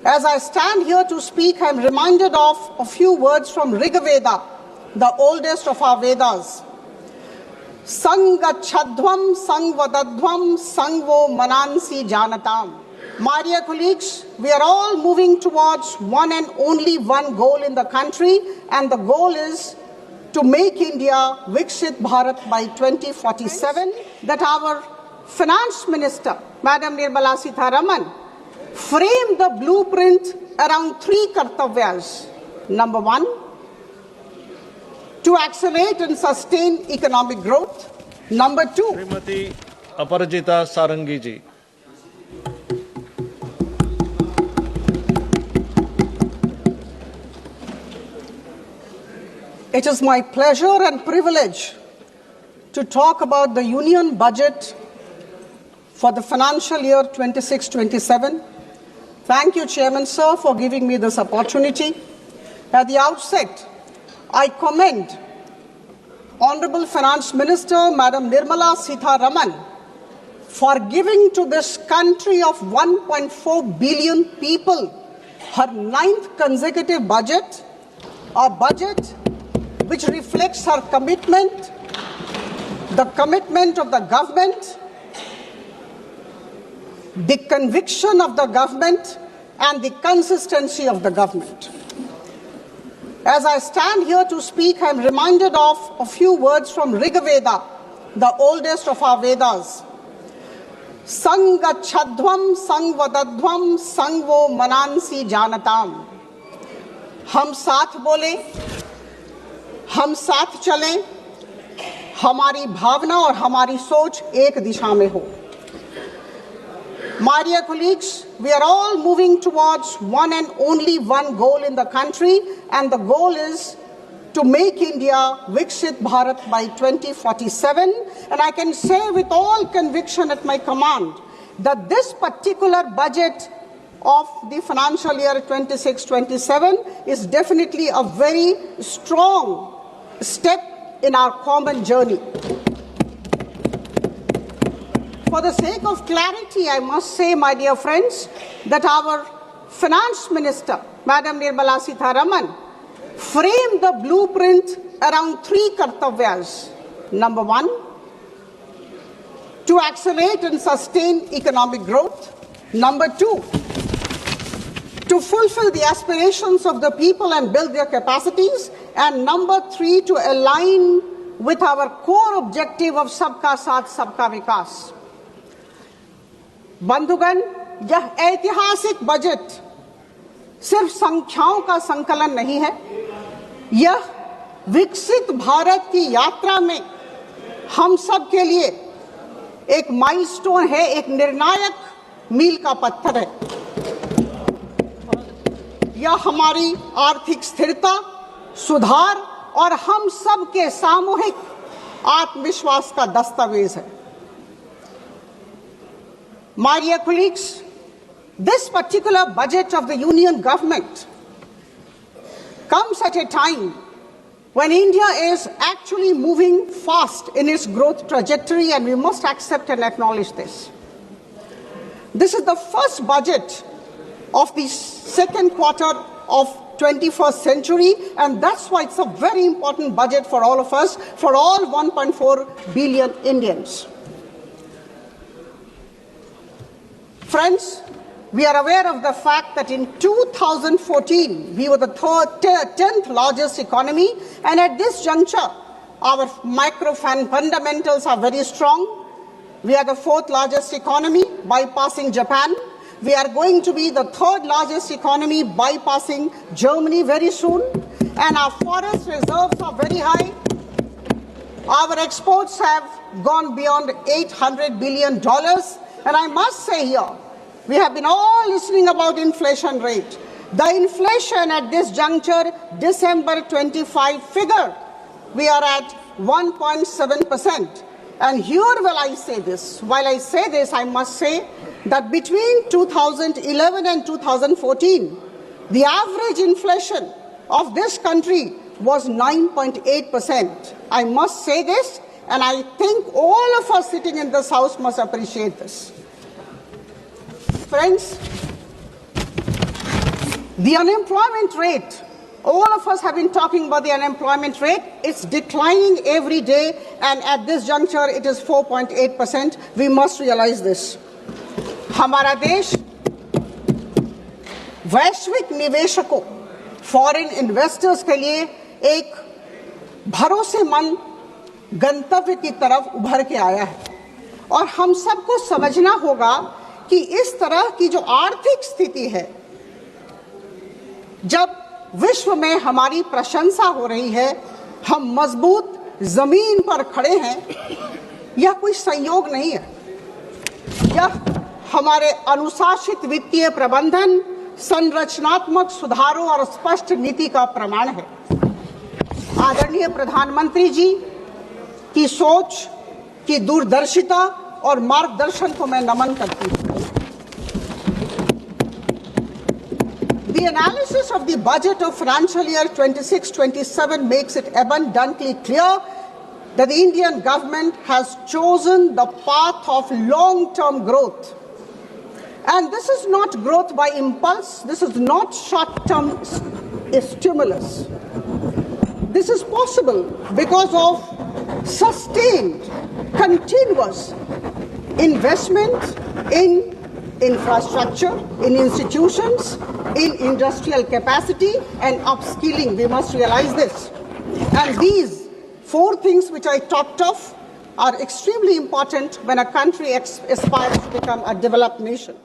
As I stand here to speak, I am reminded of a few words from Rigveda, the oldest of our Vedas. Sangachadhvam sangvadadhvam sangvo manansi janatam. My dear colleagues, we are all moving towards one and only one goal in the country, and the goal is to make India Viksit Bharat by 2047, that our Finance Minister, Madam Nirmala Sitharaman, framed the blueprint around three kartavyas. Number one, to accelerate and sustain economic growth. Number two, Srimati Aparajita Sarangi ji. it is my pleasure and privilege to talk about the Union Budget for the financial year 26-27. Thank you, Chairman Sir, for giving me this opportunity. At the outset, I commend Honorable Finance Minister Madam Nirmala Sitharaman for giving to this country of 1.4 billion people her 9th consecutive budget, a budget which reflects her commitment, the commitment of the government, the conviction of the government, and the consistency of the government. As I stand here to speak, I am reminded of a few words from Rigveda, the oldest of our Vedas. Sangachadhvam sangvadadhvam sangvo manansi janatam. हम साथ बोले, हम साथ चलें, हमारी भावना और हमारी सोच एक दिशा में हो. My dear colleagues, we are all moving towards one and only one goal in the country, and the goal is to make India Viksit Bharat by 2047. And I can say with all conviction at my command that this particular budget of the financial year 26-27 is definitely a very strong step in our common journey. For the sake of clarity, I must say, my dear friends, that our Finance Minister, Madam Nirmala Sitharaman, framed the blueprint around three kartavyas. Number one, to accelerate and sustain economic growth. Number two, to fulfill the aspirations of the people and build their capacities. And number three, to align with our core objective of Sabka Saath, Sabka Vikas. बंधुगण, यह ऐतिहासिक budget सिर्फ संख्याओं का संकलन नहीं है, यह विकसित भारत की यात्रा में हम सब के लिए एक माइलस्टोन है, एक निर्णायक मील का पत्थर है. यह हमारी आर्थिक स्थिरता, सुधार और हम सब के सामूहिक आत्मविश्वास का दस्तावेज है. My dear colleagues, this particular budget of the Union government comes at a time when India is actually moving fast in its growth trajectory, and we must accept and acknowledge this. This is the first budget of the second quarter of 21st century, and that's why it's a very important budget for all of us, for all 1.4 billion Indians. Friends, we are aware of the fact that in 2014, we were the 10th largest economy, and at this juncture, our micro fundamentals are very strong. We are the 4th largest economy, bypassing Japan. We are going to be the 3rd largest economy, bypassing Germany very soon. And our forest reserves are very high. Our exports have gone beyond $800 billion. And I must say here, we have been all listening about inflation rate. The inflation at this juncture, December 25 figure, we are at 1.7%. And here will I say this. While I say this, I must say that between 2011 and 2014, the average inflation of this country was 9.8%. I must say this, and I think all of us sitting in this house must appreciate this. Friends, The unemployment rate, all of us have been talking about the unemployment rate. It's declining every day, and at this juncture, it is 4.8%. We must realize this. हमारा देश वैश्विक निवेशकों, foreign investors के लिए एक भरोसेमंद गंतव्य की तरफ उभर के आया है, और हम सबको समझना होगा कि इस तरह की जो आर्थिक स्थिति है, जब विश्व में हमारी प्रशंसा हो रही है, हम मजबूत जमीन पर खड़े हैं, यह कोई संयोग नहीं है। यह हमारे अनुशासित वित्तीय प्रबंधन, संरचनात्मक सुधारों और स्पष्ट नीति का प्रमाण है। आदरणीय प्रधानमंत्री जी की सोच, की दूरदर्शिता और मार्गदर्शन को मैं नमन करती हूँ। The analysis of the budget of financial year 26-27 makes it abundantly clear that the Indian government has chosen the path of long-term growth. And this is not growth by impulse, this is not short-term stimulus. This is possible because of sustained, continuous investment in infrastructure, in institutions, in industrial capacity and upskilling. We must realize this. And these four things which I talked of are extremely important when a country aspires to become a developed nation.